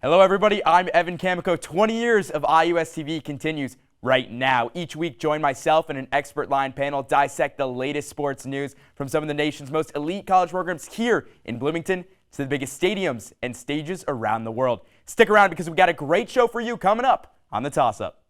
Hello everybody, I'm Evan Kamiko. 20 years of IUS TV continues right now. Each week, join myself and an expert line panel dissect the latest sports news from some of the nation's most elite college programs here in Bloomington to the biggest stadiums and stages around the world. Stick around because we've got a great show for you coming up on the Toss-Up.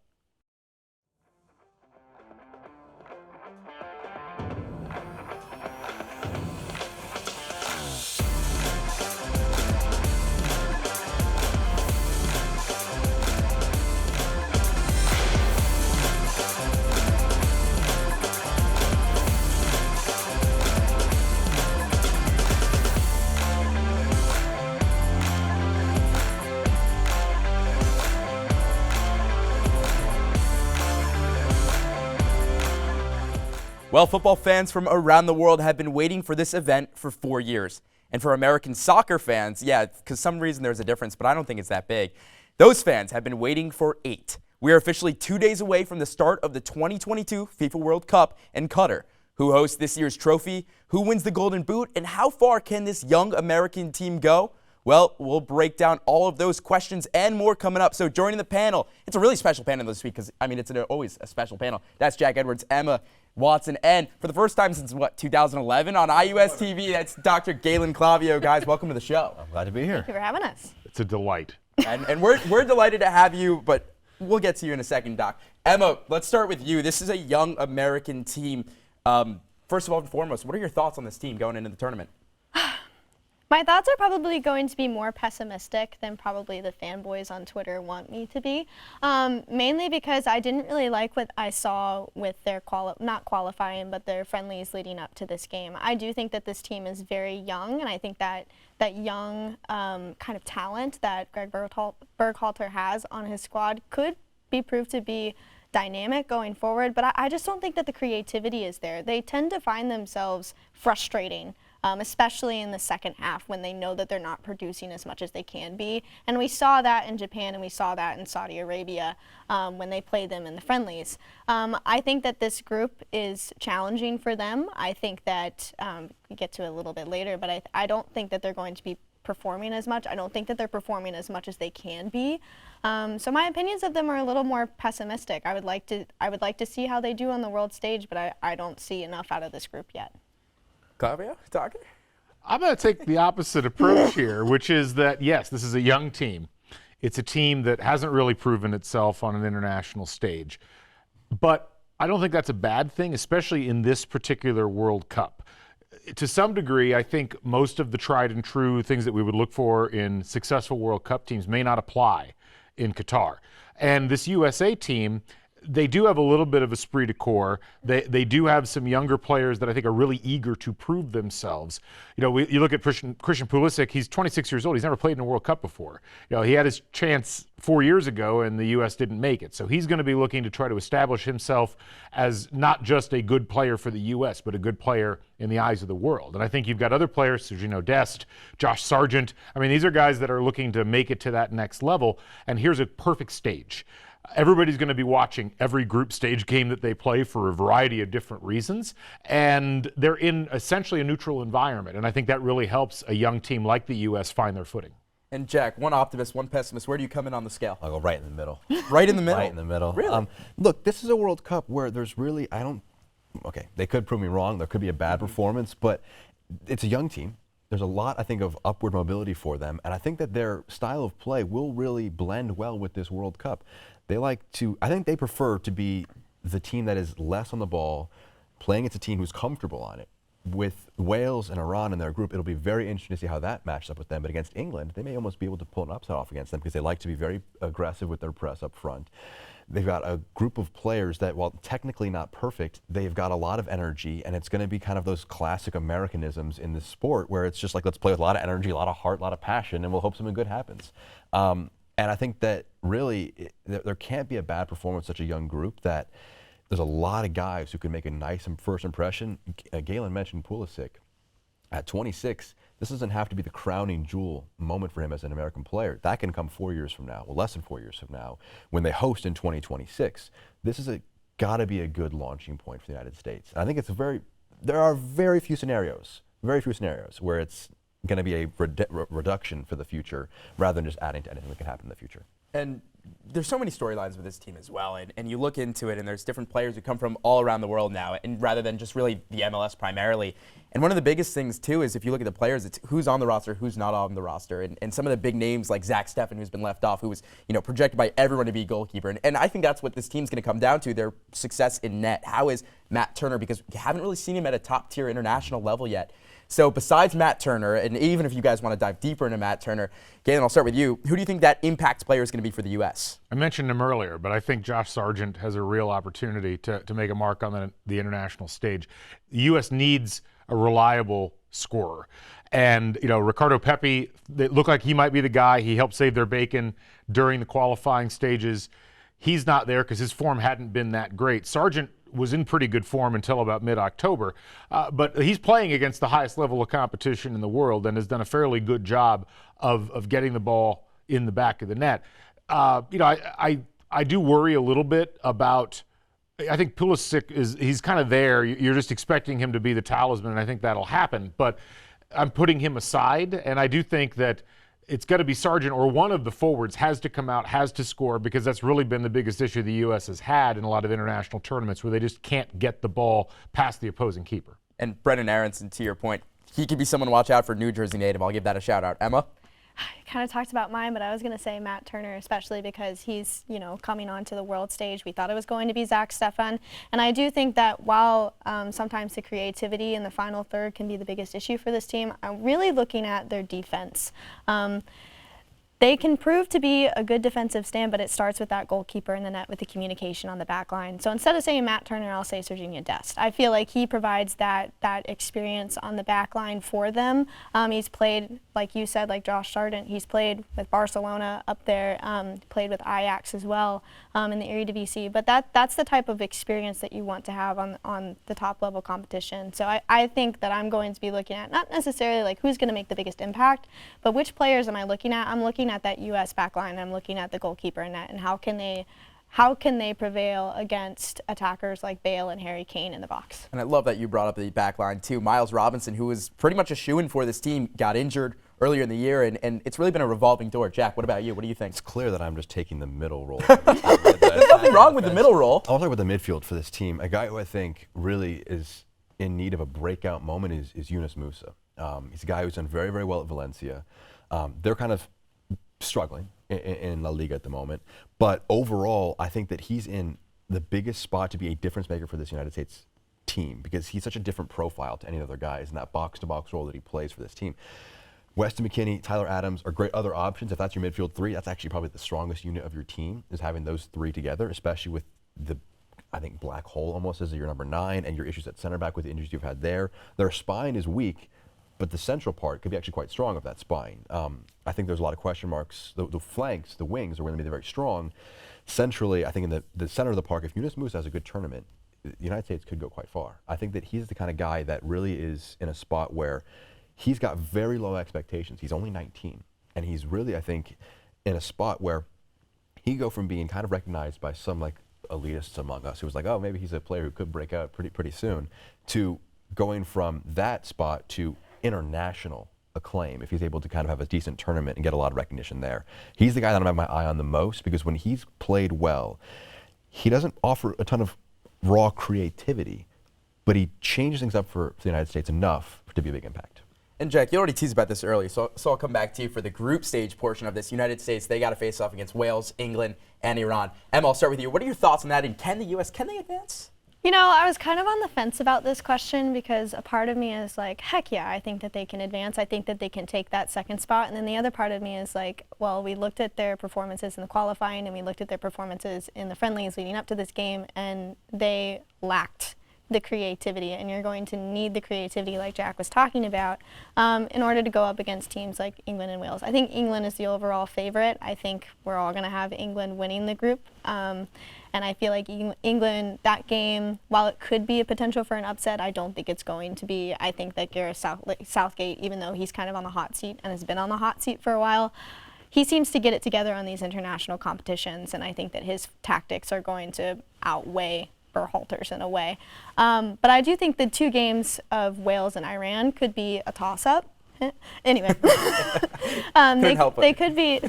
Well, football fans from around the world have been waiting for this event for 4 years. And for American soccer fans, yeah, because some reason there's a difference, but I don't think it's that big. Those fans have been waiting for 8. We are officially 2 days away from the start of the 2022 FIFA World Cup in Qatar. Who hosts this year's trophy? Who wins the Golden Boot? And how far can this young American team go? Well, we'll break down all of those questions and more coming up. So joining the panel, it's a really special panel this week because, it's always a special panel. That's Jack Edwards, Emma Watson, and for the first time since, 2011 on IUS TV, that's Dr. Galen Clavio. Guys, welcome to the show. I'm glad to be here. Thank you for having us. It's a delight. And we're delighted to have you, but we'll get to you in a second, Doc. Emma, let's start with you. This is a young American team. First of all and foremost, what are your thoughts on this team going into the tournament? My thoughts are probably going to be more pessimistic than probably the fanboys on Twitter want me to be, mainly because I didn't really like what I saw with their not qualifying, but their friendlies leading up to this game. I do think that this team is very young, and I think that young kind of talent that Greg Berhalter has on his squad could be proved to be dynamic going forward, but I just don't think that the creativity is there. They tend to find themselves frustrating, especially in the second half when they know that they're not producing as much as they can be. And we saw that in Japan and we saw that in Saudi Arabia when they played them in the friendlies. I think that this group is challenging for them. I think that, we get to it a little bit later, but I don't think that they're going to be performing as much. I don't think that they're performing as much as they can be. So my opinions of them are a little more pessimistic. I would like to see how they do on the world stage, but I don't see enough out of this group yet. Clavio, talking? I'm going to take the opposite approach here, which is that, yes, this is a young team. It's a team that hasn't really proven itself on an international stage. But I don't think that's a bad thing, especially in this particular World Cup. To some degree, I think most of the tried and true things that we would look for in successful World Cup teams may not apply in Qatar. And this USA team, they do have a little bit of esprit de corps. They do have some younger players that I think are really eager to prove themselves. You look at Christian Pulisic, he's 26 years old. He's never played in a World Cup before. He had his chance 4 years ago and the U.S. didn't make it. So he's going to be looking to try to establish himself as not just a good player for the U.S., but a good player in the eyes of the world. And I think you've got other players, Sergio Dest, Josh Sargent. These are guys that are looking to make it to that next level. And here's a perfect stage. Everybody's going to be watching every group stage game that they play for a variety of different reasons, and they're in essentially a neutral environment, and I think that really helps a young team like the U.S. find their footing. And Jack, one optimist, one pessimist, where do you come in on the scale? I'll go right in the middle. Right in the middle? Right in the middle. Really? Look, this is a World Cup where there's really, they could prove me wrong, there could be a bad performance, but it's a young team. There's a lot, I think, of upward mobility for them, and I think that their style of play will really blend well with this World Cup. I think they prefer to be the team that is less on the ball, playing against a team who's comfortable on it. With Wales and Iran in their group, it'll be very interesting to see how that matches up with them. But against England, they may almost be able to pull an upset off against them because they like to be very aggressive with their press up front. They've got a group of players that, while technically not perfect, they've got a lot of energy, and it's going to be kind of those classic Americanisms in this sport where it's just like, let's play with a lot of energy, a lot of heart, a lot of passion, and we'll hope something good happens. And I think that really there can't be a bad performance with such a young group, that there's a lot of guys who can make a nice first impression. Galen mentioned Pulisic. At 26, this doesn't have to be the crowning jewel moment for him as an American player. That can come 4 years from now, well, less than 4 years from now, when they host in 2026. This is got to be a good launching point for the United States. And I think there are very few scenarios where it's going to be a reduction for the future rather than just adding to anything that could happen in the future. And there's so many storylines with this team as well, and you look into it, and there's different players who come from all around the world now, and rather than just really the MLS primarily. And one of the biggest things, too, is if you look at the players, it's who's on the roster, who's not on the roster. And some of the big names like Zach Steffen, who's been left off, who was projected by everyone to be a goalkeeper. And I think that's what this team's going to come down to, their success in net. How is Matt Turner? Because you haven't really seen him at a top-tier international level yet. So besides Matt Turner, and even if you guys want to dive deeper into Matt Turner, Galen, I'll start with you. Who do you think that impact player is going to be for the U.S.? I mentioned him earlier, but I think Josh Sargent has a real opportunity to make a mark on the international stage. The U.S. needs a reliable scorer. And, Ricardo Pepi, it looked like he might be the guy. He helped save their bacon during the qualifying stages. He's not there because his form hadn't been that great. Sargent was in pretty good form until about mid-October, but he's playing against the highest level of competition in the world and has done a fairly good job of getting the ball in the back of the net. I do worry a little bit about. I think Pulisic he's kind of there. You're just expecting him to be the talisman, and I think that'll happen. But I'm putting him aside, and I do think that it's got to be Sargent or one of the forwards has to come out, has to score, because that's really been the biggest issue the U.S. has had in a lot of international tournaments where they just can't get the ball past the opposing keeper. And Brendan Aronson, to your point, he could be someone to watch out for, New Jersey native. I'll give that a shout out. Emma? I kind of talked about mine, but I was going to say Matt Turner, especially because he's, coming onto the world stage. We thought it was going to be Zach Steffen. And I do think that while sometimes the creativity in the final third can be the biggest issue for this team, I'm really looking at their defense. They can prove to be a good defensive stand, but it starts with that goalkeeper in the net with the communication on the back line. So instead of saying Matt Turner, I'll say Sergiño Dest. I feel like he provides that experience on the back line for them. He's played, like you said, like Josh Sargent. He's played with Barcelona up there, played with Ajax as well in the Eredivisie. But that's the type of experience that you want to have on the top level competition. So I think that I'm going to be looking at not necessarily like who's going to make the biggest impact, but which players am I looking at? I'm looking at that U.S. back line. I'm looking at the goalkeeper in net, and how can they prevail against attackers like Bale and Harry Kane in the box. And I love that you brought up the back line too. Miles Robinson, who was pretty much a shoo-in for this team, got injured earlier in the year, and it's really been a revolving door. Jack, what about you? What do you think? It's clear that I'm just taking the middle role. There's nothing wrong with the middle role. I'll talk about the midfield for this team. A guy who I think really is in need of a breakout moment is Yunus Musa. He's a guy who's done very, very well at Valencia. They're kind of struggling in La Liga at the moment, but overall, I think that he's in the biggest spot to be a difference maker for this United States team because he's such a different profile to any other guys in that box-to-box role that he plays for this team. Weston McKennie, Tyler Adams are great other options. If that's your midfield three, that's actually probably the strongest unit of your team, is having those three together, especially with the, I think, black hole almost as your number 9 and your issues at center back with the injuries you've had there. Their spine is weak, but the central part could be actually quite strong of that spine. I think there's a lot of question marks. The flanks, the wings are going to be very strong. Centrally, I think in the center of the park, if Yunus Musa has a good tournament, the United States could go quite far. I think that he's the kind of guy that really is in a spot where he's got very low expectations. He's only 19, and he's really, I think, in a spot where he go from being kind of recognized by some like elitists among us who was like, oh, maybe he's a player who could break out pretty soon, to going from that spot to international acclaim if he's able to kind of have a decent tournament and get a lot of recognition there. He's the guy that I'm having my eye on the most because when he's played well, he doesn't offer a ton of raw creativity, but he changes things up for the United States enough to be a big impact. And Jack, you already teased about this earlier, so I'll come back to you for the group stage portion of this. United States, they got to face off against Wales, England, and Iran. Emma, I'll start with you. What are your thoughts on that? And can the U.S., can they advance? You know, I was kind of on the fence about this question because a part of me is like, heck yeah, I think that they can advance. I think that they can take that second spot. And then the other part of me is like, well, we looked at their performances in the qualifying and we looked at their performances in the friendlies leading up to this game, and they lacked the creativity, and you're going to need the creativity like Jack was talking about in order to go up against teams like England and Wales. I think England is the overall favorite. I think we're all going to have England winning the group. And I feel like England, that game, while it could be a potential for an upset, I don't think it's going to be. I think that Gareth Southgate, even though he's kind of on the hot seat and has been on the hot seat for a while, he seems to get it together on these international competitions, and I think that his tactics are going to outweigh Berhalter's in a way. But I do think the two games of Wales and Iran could be a toss-up. Anyway, they could be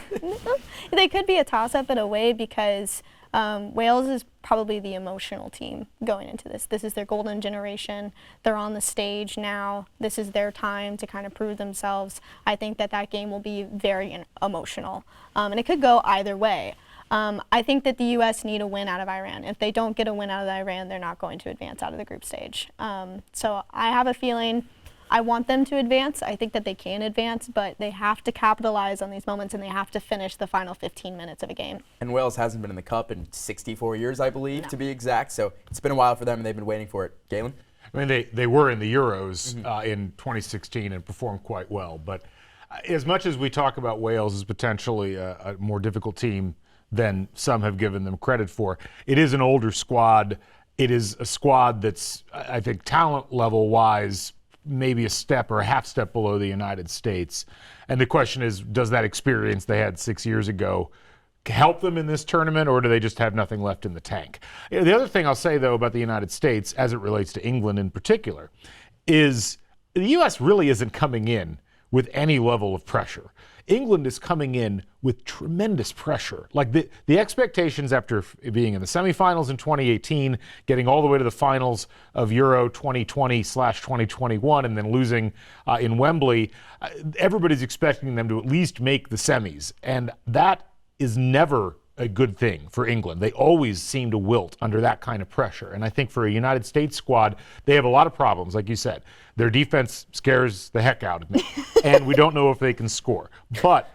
they could be a toss-up in a way because Wales is probably the emotional team going into this. This is their golden generation. They're on the stage now. This is their time to kind of prove themselves. I think that game will be very emotional, and it could go either way. I think that the U.S. need a win out of Iran. If they don't get a win out of Iran, they're not going to advance out of the group stage. So I have a feeling I want them to advance. I think that they can advance, but they have to capitalize on these moments and they have to finish the final 15 minutes of a game. And Wales hasn't been in the Cup in 64 years, I believe, to be exact. So it's been a while for them, and they've been waiting for it. Galen? I mean, they were in the Euros in 2016 and performed quite well. But as much as we talk about Wales as potentially a more difficult team than some have given them credit for, it is an older squad. It is a squad that's, I think, talent level-wise, maybe a step or a half step below the United States. And the question is, does that experience they had 6 years ago help them in this tournament, or do they just have nothing left in the tank? You know, the other thing I'll say, though, about the United States, as it relates to England in particular, is the U.S. really isn't coming in with any level of pressure. England is coming in with tremendous pressure. Like the expectations after being in the semifinals in 2018, getting all the way to the finals of Euro 2020/2021, and then losing in Wembley, everybody's expecting them to at least make the semis. And that is never a good thing for England. They always seem to wilt under that kind of pressure. And I think for a United States squad, they have a lot of problems, like you said. Their defense scares the heck out of me, and we don't know if they can score. But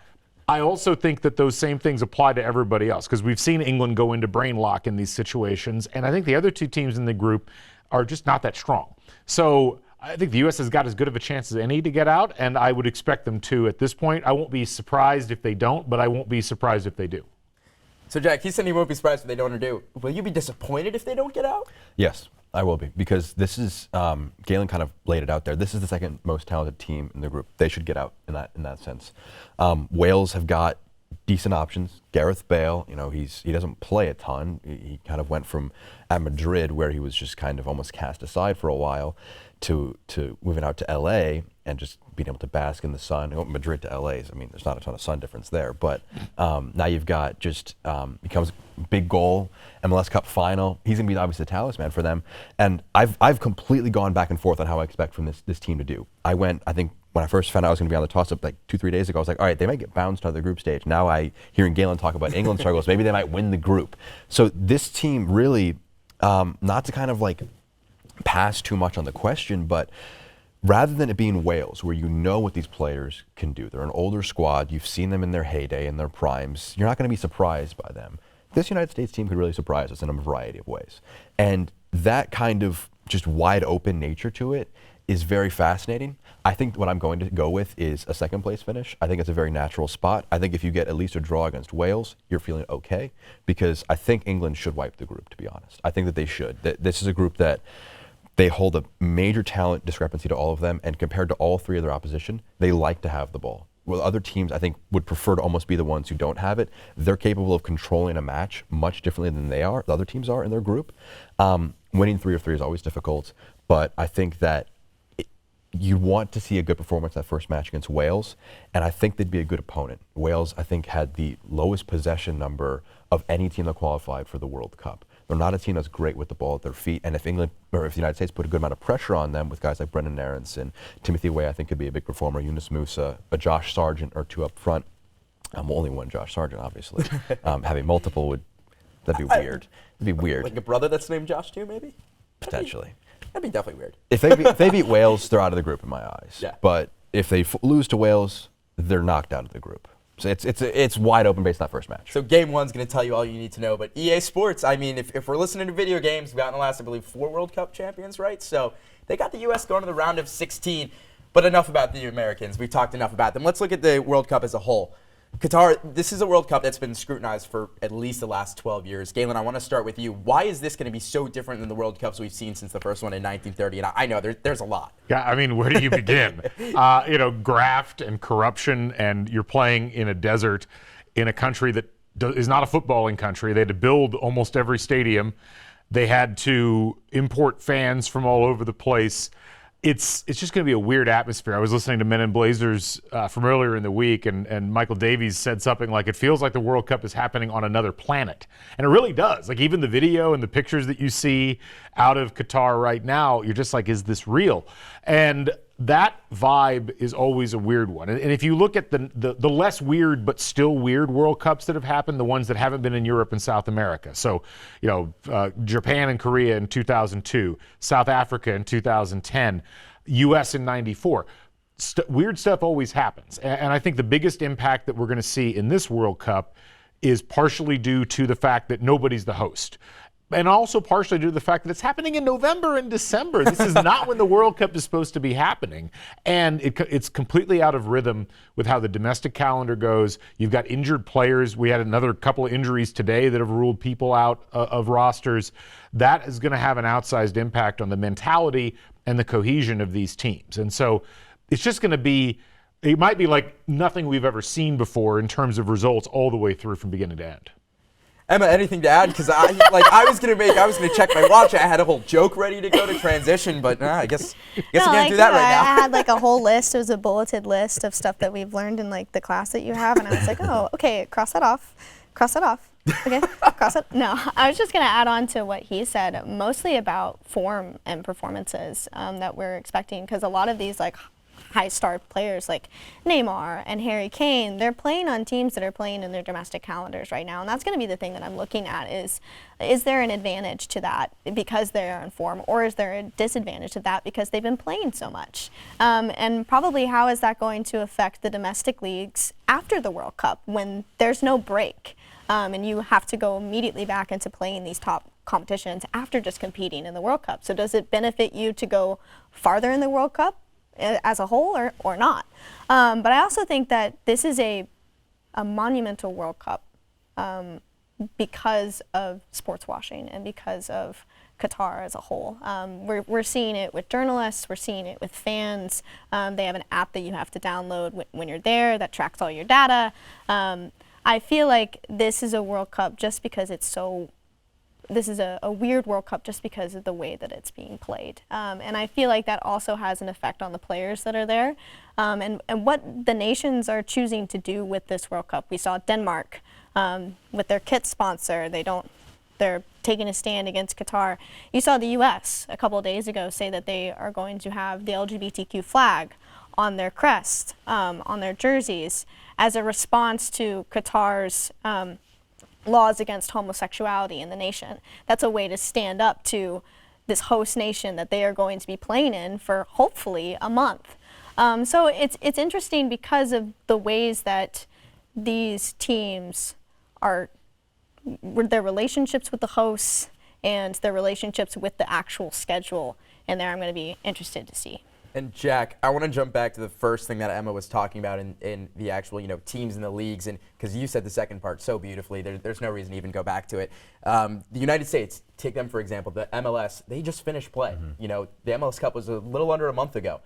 I also think that those same things apply to everybody else, because we've seen England go into brain lock in these situations, and I think the other two teams in the group are just not that strong. So I think the U.S. has got as good of a chance as any to get out, and I would expect them to at this point. I won't be surprised if they don't, but I won't be surprised if they do. So, Jack, he said he won't be surprised if they don't or do. Will you be disappointed if they don't get out? Yes, I will be, because this is, Galen kind of laid it out there. This is the second most talented team in the group. They should get out in that sense. Wales have got decent options. Gareth Bale, you know, he doesn't play a ton. He kind of went from at Madrid, where he was just kind of almost cast aside for a while, to moving out to LA and just being able to bask in the sun. Madrid to LA, I mean, there's not a ton of sun difference there, but now you've got just becomes big goal, MLS Cup final. He's gonna be obviously the talisman for them. And I've completely gone back and forth on how I expect from this team to do. I think when I first found out I was going to be on the toss-up like 2-3 days ago, I was like, all right, they might get bounced out of the group stage. Now hearing Galen talk about England struggles, maybe they might win the group. So this team really, not to kind of like pass too much on the question, but rather than it being Wales, where you know what these players can do, they're an older squad, you've seen them in their heyday, in their primes, you're not going to be surprised by them. This United States team could really surprise us in a variety of ways. And that kind of just wide open nature to it is very fascinating. I think what I'm going to go with is a second place finish. I think it's a very natural spot. I think if you get at least a draw against Wales, you're feeling okay, because I think England should wipe the group, to be honest. I think that they should. This is a group that they hold a major talent discrepancy to all of them, and compared to all three of their opposition, they like to have the ball. Well, other teams, I think, would prefer to almost be the ones who don't have it. They're capable of controlling a match much differently than the other teams are in their group. Winning 3 of 3 is always difficult, but I think that you want to see a good performance that first match against Wales, and I think they'd be a good opponent. Wales, I think, had the lowest possession number of any team that qualified for the World Cup. They're not a team that's great with the ball at their feet, and if England, or if the United States put a good amount of pressure on them with guys like Brendan Aronson, Timothy Weah, I think could be a big performer, Yunus Musa, a Josh Sargent or two up front. Only one Josh Sargent, obviously. Having multiple that'd be weird. It'd be weird. Like a brother that's named Josh too, maybe? Potentially. That'd be definitely weird. If they beat Wales, they're out of the group in my eyes. Yeah. But if they lose to Wales, they're knocked out of the group. So it's wide open based on that first match. So game one's going to tell you all you need to know. But EA Sports, I mean, if we're listening to video games, we've gotten the last, I believe, 4 World Cup champions, right? So they got the U.S. going to the round of 16. But enough about the Americans. We've talked enough about them. Let's look at the World Cup as a whole. Qatar, this is a World Cup that's been scrutinized for at least the last 12 years. Galen, I want to start with you. Why is this going to be so different than the World Cups we've seen since the first one in 1930? And I know there's a lot. Yeah, I mean, where do you begin? Graft and corruption, and you're playing in a desert in a country that is not a footballing country. They had to build almost every stadium. They had to import fans from all over the place. it's just going to be a weird atmosphere. I was listening to Men in Blazers from earlier in the week, and Michael Davies said something like, it feels like the World Cup is happening on another planet. And it really does. Like, even the video and the pictures that you see out of Qatar right now, you're just like, is this real? And that vibe is always a weird one. And if you look at the less weird but still weird World Cups that have happened, the ones that haven't been in Europe and South America. So, Japan and Korea in 2002, South Africa in 2010, U.S. in 94. Weird stuff always happens. And I think the biggest impact that we're going to see in this World Cup is partially due to the fact that nobody's the host. And also partially due to the fact that it's happening in November and December. This is not when the World Cup is supposed to be happening. And it's completely out of rhythm with how the domestic calendar goes. You've got injured players. We had another couple of injuries today that have ruled people out of rosters. That is going to have an outsized impact on the mentality and the cohesion of these teams. And so it's just going to be, it might be like nothing we've ever seen before in terms of results all the way through from beginning to end. Emma, anything to add? Because I was gonna check my watch. I had a whole joke ready to go to transition, but I guess I can't do that right now. I had like a whole list. It was a bulleted list of stuff that we've learned in like the class that you have, and I was like, oh, okay, cross that off. Okay, cross it. No, I was just gonna add on to what he said, mostly about form and performances that we're expecting, because a lot of these like high-star players like Neymar and Harry Kane, they're playing on teams that are playing in their domestic calendars right now, and that's going to be the thing that I'm looking at is there an advantage to that because they're in form, or is there a disadvantage to that because they've been playing so much? And probably how is that going to affect the domestic leagues after the World Cup when there's no break and you have to go immediately back into playing these top competitions after just competing in the World Cup? So does it benefit you to go farther in the World Cup as a whole or not? But I also think that this is a monumental World Cup because of sports washing and because of Qatar as a whole. We're seeing it with journalists, we're seeing it with fans. They have an app that you have to download when you're there that tracks all your data. I feel like this is a World Cup just because this is a weird World Cup just because of the way that it's being played. And I feel like that also has an effect on the players that are there and what the nations are choosing to do with this World Cup. We saw Denmark with their kit sponsor. They're taking a stand against Qatar. You saw the U.S. a couple of days ago say that they are going to have the LGBTQ flag on their crest, on their jerseys, as a response to Qatar's laws against homosexuality in the nation. That's a way to stand up to this host nation that they are going to be playing in for hopefully a month. So it's interesting because of the ways that these teams are, their relationships with the hosts and their relationships with the actual schedule. And there I'm going to be interested to see. And Jack, I want to jump back to the first thing that Emma was talking about in the actual, teams in the leagues, and because you said the second part so beautifully, there's no reason to even go back to it. The United States, take them for example, the MLS, they just finished play. The MLS Cup was a little under a month ago.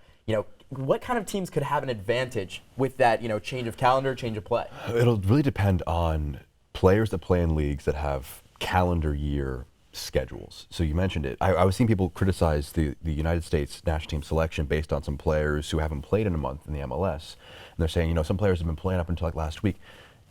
What kind of teams could have an advantage with that, change of calendar, change of play? It'll really depend on players that play in leagues that have calendar year schedules. So you mentioned it. I was seeing people criticize the United States national team selection based on some players who haven't played in a month in the MLS. And they're saying, some players have been playing up until like last week.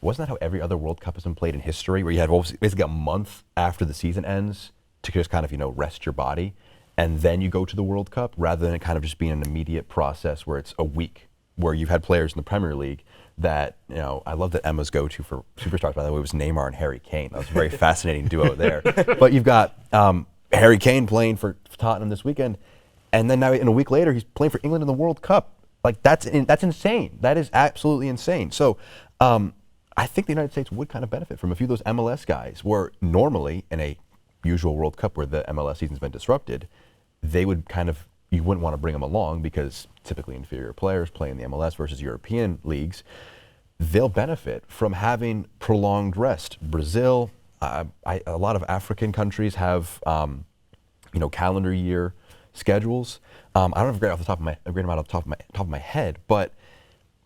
Wasn't that how every other World Cup has been played in history, where you have basically a month after the season ends to just kind of, rest your body, and then you go to the World Cup, rather than it kind of just being an immediate process where it's a week, where you've had players in the Premier League that, I love that Emma's go-to for superstars, by the way, was Neymar and Harry Kane. That was a very fascinating duo there. But you've got Harry Kane playing for Tottenham this weekend, and then now in a week later, he's playing for England in the World Cup. Like, that's insane. That is absolutely insane. So I think the United States would kind of benefit from a few of those MLS guys, where normally in a usual World Cup where the MLS season's been disrupted, they would you wouldn't want to bring them along because typically inferior players play in the MLS versus European leagues. They'll benefit from having prolonged rest. Brazil, a lot of African countries have, calendar year schedules. I don't have a great amount off the top of my head, but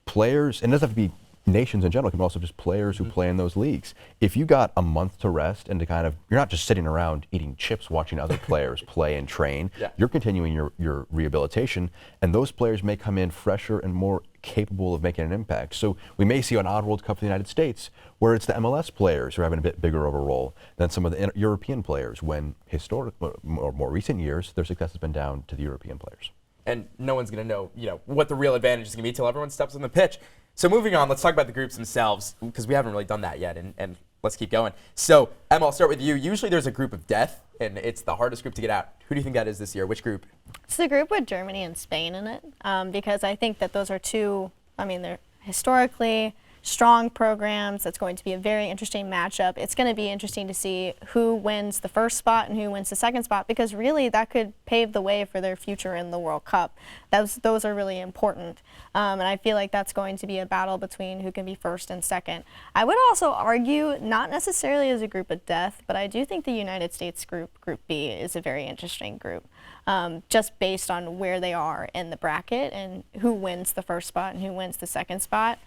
players, and it doesn't have to be nations in general, it can be also just players who play in those leagues. If you got a month to rest and to kind of, you're not just sitting around eating chips watching other players play and train, you're continuing your rehabilitation, and those players may come in fresher and more capable of making an impact. So we may see an odd World Cup in the United States where it's the MLS players who are having a bit bigger of a role than some of the European players, when historic or more recent years, their success has been down to the European players. And no one's going to know, what the real advantage is going to be till everyone steps on the pitch. So moving on, let's talk about the groups themselves, because we haven't really done that yet, and let's keep going. So, Emma, I'll start with you. Usually there's a group of death, and it's the hardest group to get out. Who do you think that is this year? Which group? It's the group with Germany and Spain in it, because I think that those are two, they're historically strong programs. That's going to be a very interesting matchup. It's going to be interesting to see who wins the first spot and who wins the second spot, because really that could pave the way for their future in the World Cup. Those are really important. And I feel like that's going to be a battle between who can be first and second. I would also argue, not necessarily as a group of death, but I do think the United States group, Group B, is a very interesting group, just based on where they are in the bracket and who wins the first spot and who wins the second spot.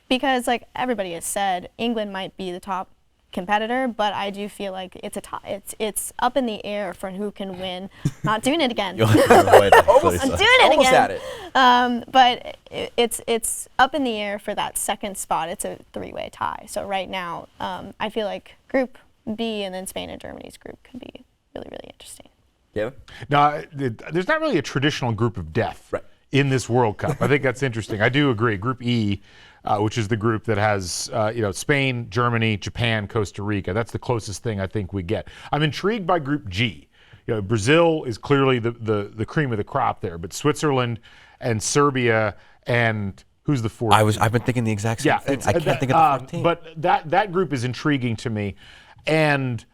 Because, like everybody has said, England might be the top competitor, but I do feel like it's up in the air for who can win. Not doing it again. I'm doing it Almost again. At it. But it's up in the air for that second spot. It's a three-way tie. So right now, I feel like Group B and then Spain and Germany's group could be really, really interesting. Yeah. Now, there's not really a traditional group of death in this World Cup. I think that's interesting. I do agree. Group E, which is the group that has Spain, Germany, Japan, Costa Rica. That's the closest thing I think we get. I'm intrigued by Group G. Brazil is clearly the cream of the crop there, but Switzerland and Serbia and who's the fourth? I've been thinking the exact same thing. I can't think of the fourth team. But that group is intriguing to me, and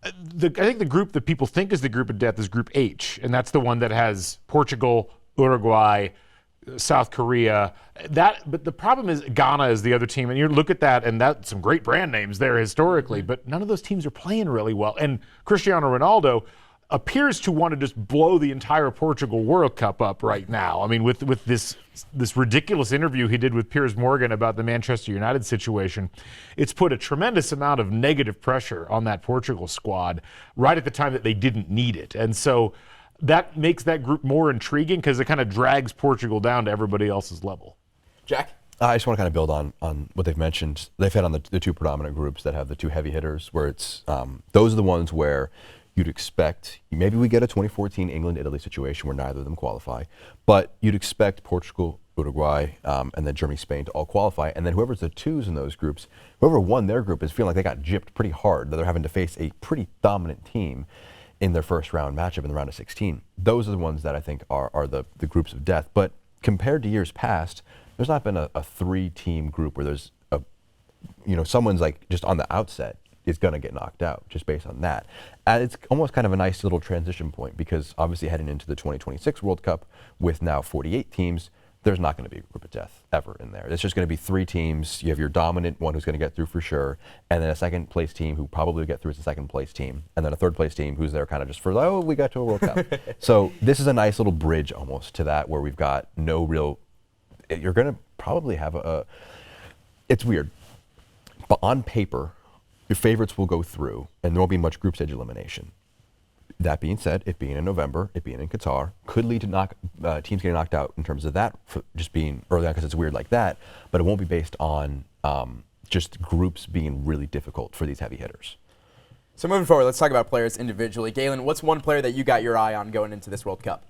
I think the group that people think is the group of death is Group H, and that's the one that has Portugal, Uruguay, South Korea. But the problem is Ghana is the other team, and you look at that, and that's some great brand names there historically, but none of those teams are playing really well. And Cristiano Ronaldo appears to want to just blow the entire Portugal World Cup up right now. I mean, with this ridiculous interview he did with Piers Morgan about the Manchester United situation, it's put a tremendous amount of negative pressure on that Portugal squad right at the time that they didn't need it. And so that makes that group more intriguing because it kind of drags Portugal down to everybody else's level. Jack? I just want to kind of build on what they've mentioned. They've had on the two predominant groups that have the two heavy hitters, where it's those are the ones where you'd expect, maybe we get a 2014 England-Italy situation where neither of them qualify, but you'd expect Portugal, Uruguay, and then Germany, Spain to all qualify, and then whoever's the twos in those groups, whoever won their group is feeling like they got gypped pretty hard, that they're having to face a pretty dominant team in their first round matchup in the round of 16. Those are the ones that I think are the groups of death. But compared to years past, there's not been a three-team group where there's someone's like just on the outset is going to get knocked out just based on that. And it's almost kind of a nice little transition point, because obviously heading into the 2026 World Cup with now 48 teams, there's not going to be a group of death ever in there. It's just going to be three teams. You have your dominant one who's going to get through for sure, and then a second place team who probably will get through as a second place team, and then a third place team who's there kind of just for, oh, we got to a World Cup. So this is a nice little bridge almost to that, where we've got no real, you're going to probably have it's weird, but on paper, your favorites will go through, and there won't be much group stage elimination. That being said, it being in November, it being in Qatar, could lead to teams getting knocked out in terms of that, for just being early on because it's weird like that, but it won't be based on just groups being really difficult for these heavy hitters. So moving forward, let's talk about players individually. Galen, what's one player that you got your eye on going into this World Cup?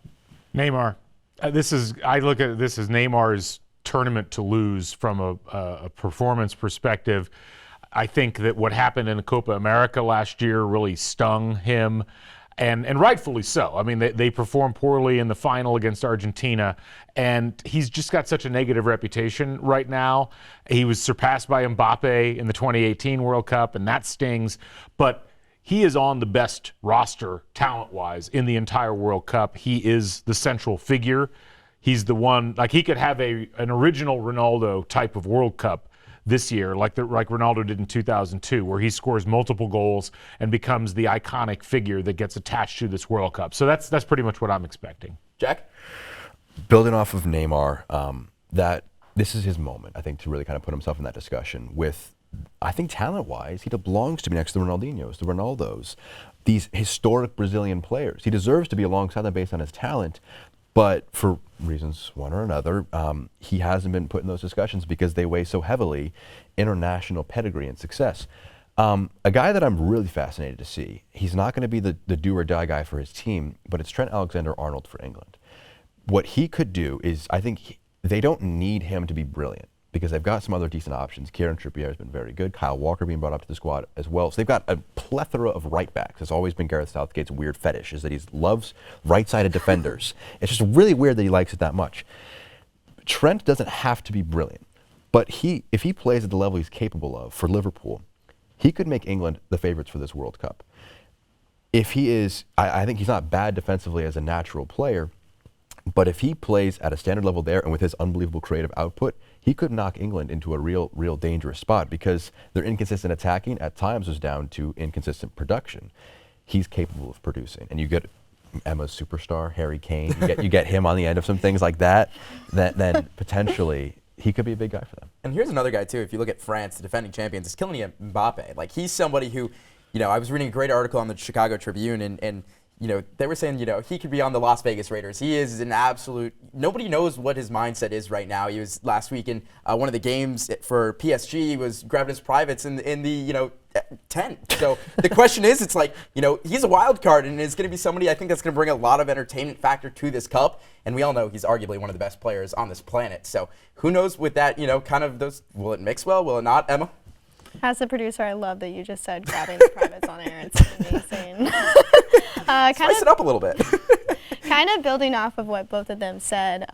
Neymar. I look at this as Neymar's tournament to lose from a performance perspective. I think that what happened in the Copa America last year really stung him, and rightfully so. I mean, they performed poorly in the final against Argentina, and he's just got such a negative reputation right now. He was surpassed by Mbappe in the 2018 World Cup, and that stings. But he is on the best roster, talent-wise, in the entire World Cup. He is the central figure. He's the one, like he could have an original Ronaldo type of World Cup this year, like Ronaldo did in 2002, where he scores multiple goals and becomes the iconic figure that gets attached to this World Cup. So that's pretty much what I'm expecting. Jack? Building off of Neymar, that this is his moment, I think, to really kind of put himself in that discussion with, I think talent-wise, he belongs to be next to the Ronaldinhos, the Ronaldos, these historic Brazilian players. He deserves to be alongside them based on his talent, but for reasons one or another, he hasn't been put in those discussions because they weigh so heavily international pedigree and success. A guy that I'm really fascinated to see, he's not going to be the do-or-die guy for his team, but it's Trent Alexander-Arnold for England. What he could do is, I think they don't need him to be brilliant because they've got some other decent options. Kieran Trippier has been very good. Kyle Walker being brought up to the squad as well. So they've got a plethora of right backs. It's always been Gareth Southgate's weird fetish, is that he loves right-sided defenders. It's just really weird that he likes it that much. Trent doesn't have to be brilliant, but if he plays at the level he's capable of for Liverpool, he could make England the favorites for this World Cup. If he is, I think he's not bad defensively as a natural player, but if he plays at a standard level there and with his unbelievable creative output, he could knock England into a real dangerous spot because their inconsistent attacking at times was down to inconsistent production. He's capable of producing, and you get Emma's superstar, Harry Kane, you get him on the end of some things like that, then potentially he could be a big guy for them. And here's another guy, too. If you look at France, the defending champions, it's Kylian Mbappe. Like, he's somebody who, I was reading a great article on the Chicago Tribune, and they were saying, he could be on the Las Vegas Raiders. He is an absolute, nobody knows what his mindset is right now. He was last week in one of the games for PSG, he was grabbing his privates in the, tent. So the question is, it's like, he's a wild card, and it's going to be somebody I think that's going to bring a lot of entertainment factor to this cup. And we all know he's arguably one of the best players on this planet. So who knows with that, kind of those, will it mix well? Will it not, Emma? As a producer, I love that you just said grabbing the privates on air. It's amazing. Spice it up a little bit. Kind of building off of what both of them said.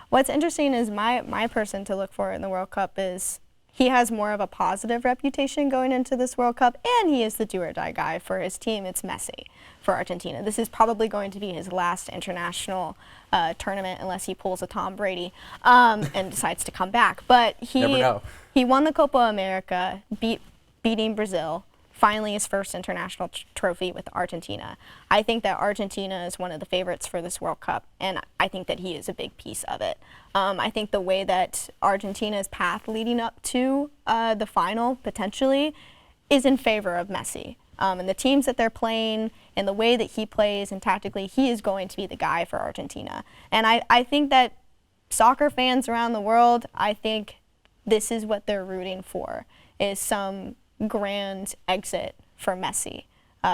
What's interesting is my person to look for in the World Cup is he has more of a positive reputation going into this World Cup, and he is the do-or-die guy for his team. It's Messi for Argentina. This is probably going to be his last international tournament unless he pulls a Tom Brady and decides to come back. But he won the Copa America, beating Brazil. Finally his first international trophy with Argentina. I think that Argentina is one of the favorites for this World Cup, and I think that he is a big piece of it. I think the way that Argentina's path leading up to the final, potentially, is in favor of Messi. And the teams that they're playing and the way that he plays and tactically, he is going to be the guy for Argentina. And I think that soccer fans around the world, I think this is what they're rooting for, is some grand exit for Messi,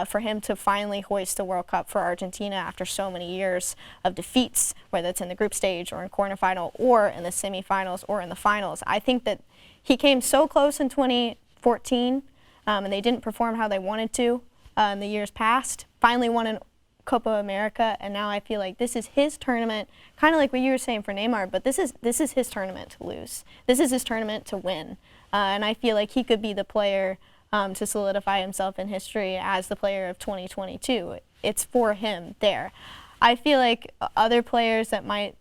for him to finally hoist the World Cup for Argentina after so many years of defeats, whether it's in the group stage or in quarterfinal or in the semifinals or in the finals. I think that he came so close in 2014 and they didn't perform how they wanted to in the years past. Finally won a Copa America, and now I feel like this is his tournament, kind of like what you were saying for Neymar, but this is his tournament to lose. This is his tournament to win. And I feel like he could be the player to solidify himself in history as the player of 2022. It's for him there. I feel like other players that might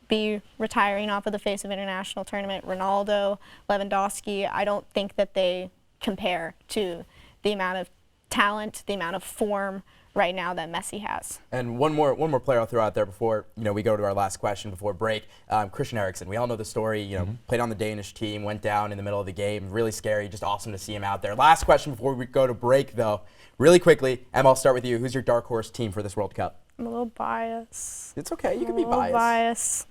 be retiring off of the face of international tournament, Ronaldo, Lewandowski, I don't think that they compare to the amount of talent, the amount of form right now that Messi has. And one more player I'll throw out there before we go to our last question before break. Christian Eriksen. We all know the story. Played on the Danish team, went down in the middle of the game. Really scary. Just awesome to see him out there. Last question before we go to break, though. Really quickly, Emma, I'll start with you. Who's your dark horse team for this World Cup? I'm a little biased. It's okay. You can be biased.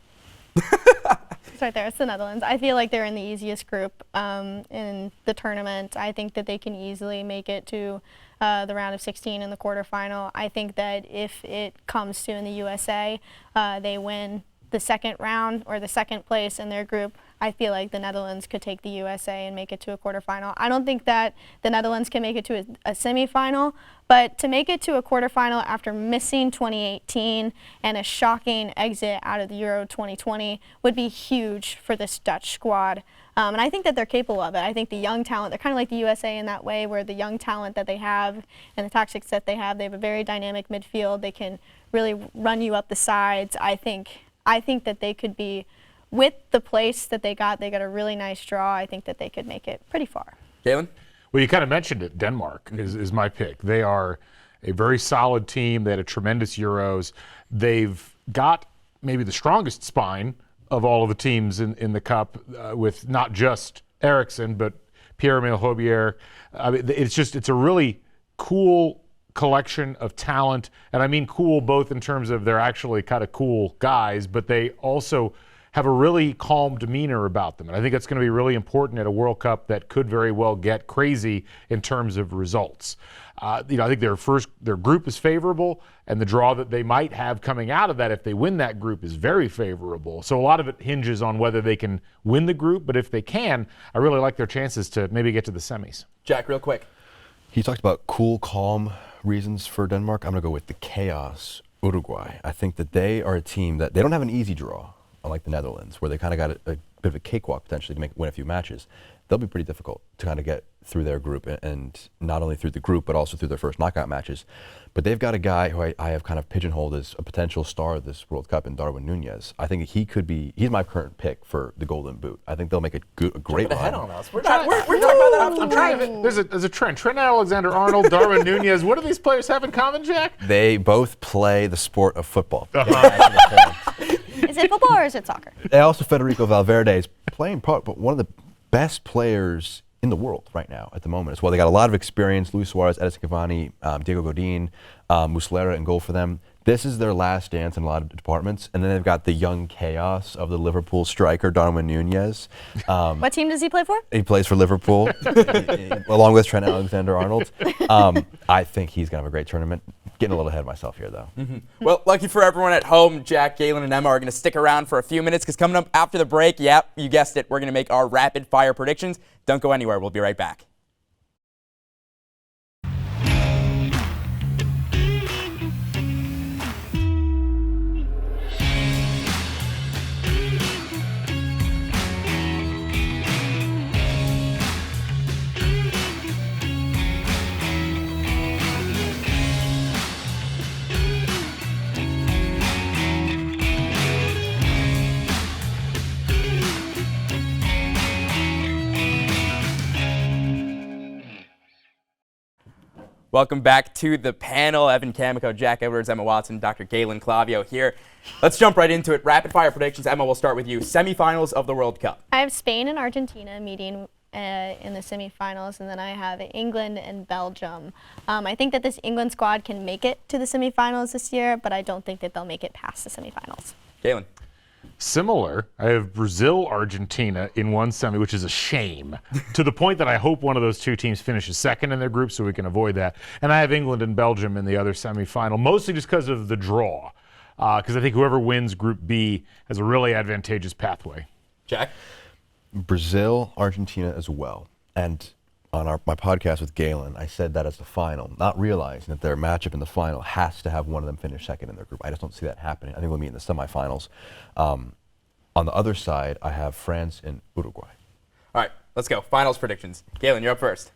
It's right there. It's the Netherlands. I feel like they're in the easiest group in the tournament. I think that they can easily make it to the round of 16 in the quarterfinal. I think that if it comes to in the USA, they win the second round or the second place in their group. I feel like the Netherlands could take the USA and make it to a quarterfinal. I don't think that the Netherlands can make it to a semifinal, but to make it to a quarterfinal after missing 2018 and a shocking exit out of the Euro 2020 would be huge for this Dutch squad. And I think that they're capable of it. I think the young talent, they're kind of like the USA in that way, where the young talent that they have and the tactics that they have a very dynamic midfield. They can really run you up the sides. I think that they could be, with the place that they got a really nice draw. I think that they could make it pretty far. Galen? Well, you kind of mentioned it. Denmark is my pick. They are a very solid team. They had a tremendous Euros. They've got maybe the strongest spine of all of the teams in the Cup, with not just Eriksson, but Pierre-Emile Hobier. I mean, it's a really cool collection of talent, and I mean cool both in terms of they're actually kind of cool guys, but they also have a really calm demeanor about them. And I think that's going to be really important at a World Cup that could very well get crazy in terms of results. I think their group is favorable, and the draw that they might have coming out of that, if they win that group, is very favorable. So a lot of it hinges on whether they can win the group, but if they can, I really like their chances to maybe get to the semis. Jack, real quick. He talked about cool, calm reasons for Denmark. I'm going to go with the chaos Uruguay. I think that they are a team that they don't have an easy draw, unlike the Netherlands, where they kind of got a bit of a cakewalk potentially to win a few matches. They'll be pretty difficult to kind of get through their group, and not only through the group, but also through their first knockout matches. But they've got a guy who I have kind of pigeonholed as a potential star of this World Cup in Darwin Nunez. I think he's my current pick for the Golden Boot. I think they'll make a great run. Ahead on us. We're talking about that off the I'm trying to. There's a trend. Trent Alexander-Arnold, Darwin Nunez. What do these players have in common, Jack? They both play the sport of football. Is it football or is it soccer? And also Federico Valverde is playing but one of the best players in the world right now at the moment as well. They got a lot of experience. Luis Suarez, Edison Cavani, Diego Godin, Muslera in goal for them. This is their last dance in a lot of departments. And then they've got the young chaos of the Liverpool striker, Darwin Nunez. What team does he play for? He plays for Liverpool, along with Trent Alexander-Arnold. I think he's going to have a great tournament. Getting a little ahead of myself here, though. Mm-hmm. Well, lucky for everyone at home, Jack, Galen, and Emma are going to stick around for a few minutes because coming up after the break, yep, you guessed it, we're going to make our rapid fire predictions. Don't go anywhere. We'll be right back. Welcome back to the panel. Evan Kamiko, Jack Edwards, Emma Watson, Dr. Galen Clavio here. Let's jump right into it. Rapid fire predictions. Emma, we'll start with you. Semifinals of the World Cup. I have Spain and Argentina meeting in the semifinals, and then I have England and Belgium. I think that this England squad can make it to the semifinals this year, but I don't think that they'll make it past the semifinals. Galen. Similar, I have Brazil, Argentina in one semi, which is a shame, to the point that I hope one of those two teams finishes second in their group so we can avoid that. And I have England and Belgium in the other semifinal, mostly just because of the draw, because I think whoever wins Group B has a really advantageous pathway. Jack? Brazil, Argentina as well. And on my podcast with Galen, I said that as the final, not realizing that their matchup in the final has to have one of them finish second in their group. I just don't see that happening. I think we'll meet in the semifinals. On the other side, I have France and Uruguay. All right, let's go. Finals predictions. Galen, you're up first.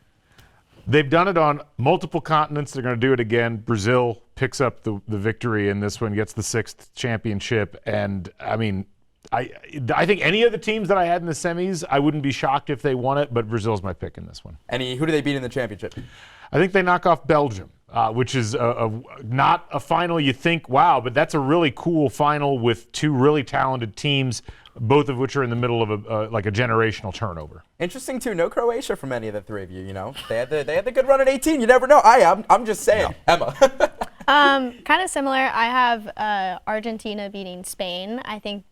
They've done it on multiple continents. They're going to do it again. Brazil picks up the victory in this one, gets the 6th championship. And, I mean, I think any of the teams that I had in the semis, I wouldn't be shocked if they won it, but Brazil's my pick in this one. Who do they beat in the championship? I think they knock off Belgium, which is not a final you think, wow, but that's a really cool final with two really talented teams, both of which are in the middle of a generational turnover. Interesting, too. No Croatia from any of the three of you, you know. They had the good run at 18. You never know. I'm just saying. No. Emma. Kind of similar. I have Argentina beating Spain. I think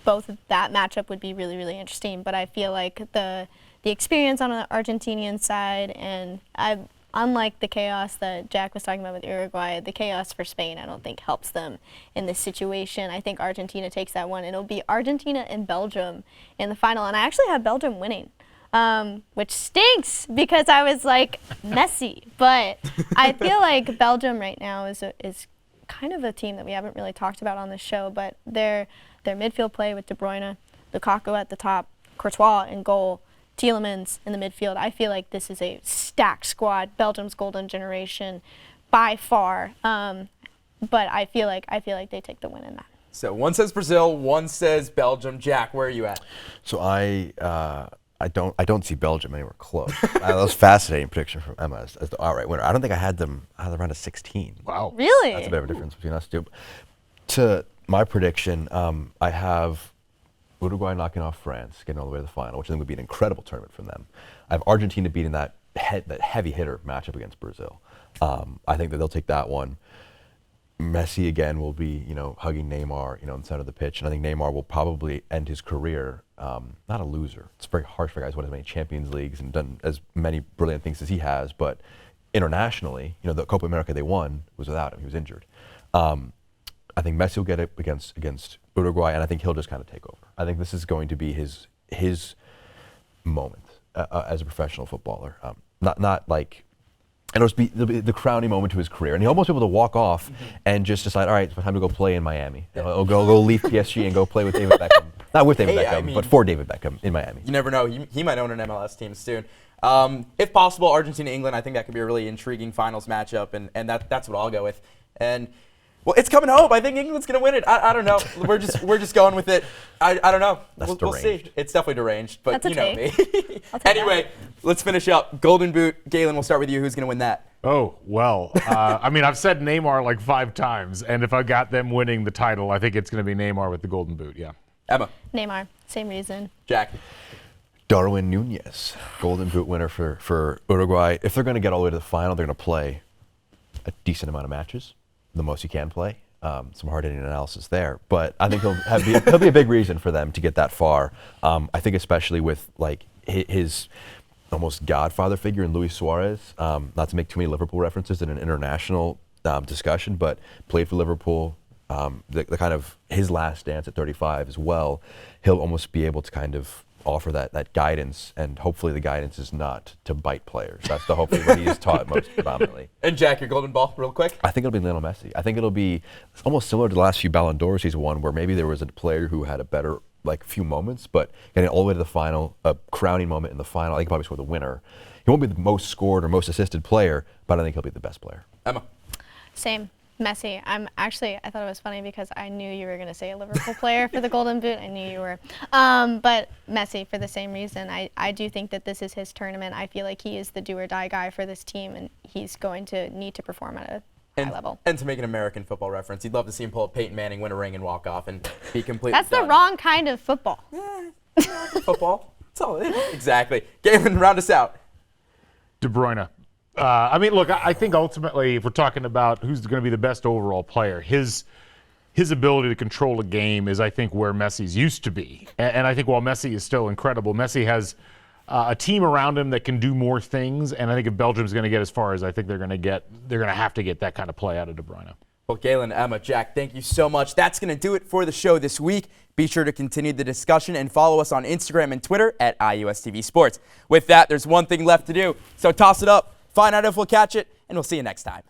both of that matchup would be really, really interesting, but I feel like the experience on the Argentinian side, and unlike the chaos that Jack was talking about with Uruguay, the chaos for Spain I don't think helps them in this situation. I think Argentina takes that one, and it'll be Argentina and Belgium in the final, and I actually have Belgium winning, which stinks because I was like Messi, but I feel like Belgium right now is kind of a team that we haven't really talked about on this show, but their midfield play with De Bruyne, Lukaku at the top, Courtois in goal, Tielemans in the midfield. I feel like this is a stacked squad, Belgium's golden generation by far. But I feel like they take the win in that. So one says Brazil, one says Belgium. Jack, where are you at? So I don't see Belgium anywhere close. That was a fascinating prediction from Emma as the outright winner. I don't think I had them around a 16. Wow. Really? That's a bit of a difference between us two. To my prediction, I have Uruguay knocking off France, getting all the way to the final, which I think would be an incredible tournament for them. I have Argentina beating that heavy hitter matchup against Brazil. I think that they'll take that one. Messi again will be, hugging Neymar, on the center of the pitch, and I think Neymar will probably end his career not a loser. It's very harsh for guys who won as many Champions Leagues and done as many brilliant things as he has, but internationally, the Copa America they won was without him. He was injured. I think Messi will get it against Uruguay, and I think he'll just kind of take over. I think this is going to be his moment as a professional footballer. Not like. And it'll be the crowning moment to his career. And he'll almost be able to walk off and just decide, all right, it's time to go play in Miami. He'll go leave PSG and go play with David Beckham. Not with David Beckham, but for David Beckham in Miami. You never know. He might own an MLS team soon. If possible, Argentina-England, I think that could be a really intriguing finals matchup, and that's what I'll go with. And, well, it's coming home. I think England's going to win it. I don't know. We're just going with it. I don't know. We'll see. It's definitely deranged, but you know me. Anyway, let's finish up. Golden Boot. Galen, we'll start with you. Who's going to win that? Oh, well, I've said Neymar like 5 times, and if I got them winning the title, I think it's going to be Neymar with the Golden Boot, yeah. Emma. Neymar, same reason. Jack. Darwin Nunez, Golden Boot winner for Uruguay. If they're going to get all the way to the final, they're going to play a decent amount of matches, the most you can play. Some hard-hitting analysis there, but I think he'll be a big reason for them to get that far. I think especially with like his almost godfather figure in Luis Suarez. Not to make too many Liverpool references in an international discussion, but played for Liverpool. The kind of his last dance at 35 as well. He'll almost be able to kind of offer that guidance, and hopefully the guidance is not to bite players. That's the hopefully what he is taught most predominantly. And Jack, your golden ball, real quick. I think it'll be Lionel Messi. I think it'll be almost similar to the last few Ballon d'Ors he's won, where maybe there was a player who had a better few moments, but getting all the way to the final, a crowning moment in the final, I think he'll probably score the winner. He won't be the most scored or most assisted player, but I think he'll be the best player. Emma. Same. Messi. I thought it was funny because I knew you were going to say a Liverpool player for the Golden Boot. I knew you were. But Messi for the same reason. I do think that this is his tournament. I feel like he is the do-or-die guy for this team, and he's going to need to perform at a high level. And to make an American football reference, you'd love to see him pull up Peyton Manning, win a ring, and walk off and be completely That's done. the wrong kind of football. Football. That's all it is. Exactly. Galen, round us out. De Bruyne. Look, I think ultimately, if we're talking about who's going to be the best overall player, his ability to control a game is, I think, where Messi's used to be. And I think while Messi is still incredible, Messi has a team around him that can do more things. And I think if Belgium's going to get as far as I think they're going to have to get that kind of play out of De Bruyne. Well, Galen, Emma, Jack, thank you so much. That's going to do it for the show this week. Be sure to continue the discussion and follow us on Instagram and Twitter at IUSTV Sports. With that, there's one thing left to do, so toss it up, find out if we'll catch it, and we'll see you next time.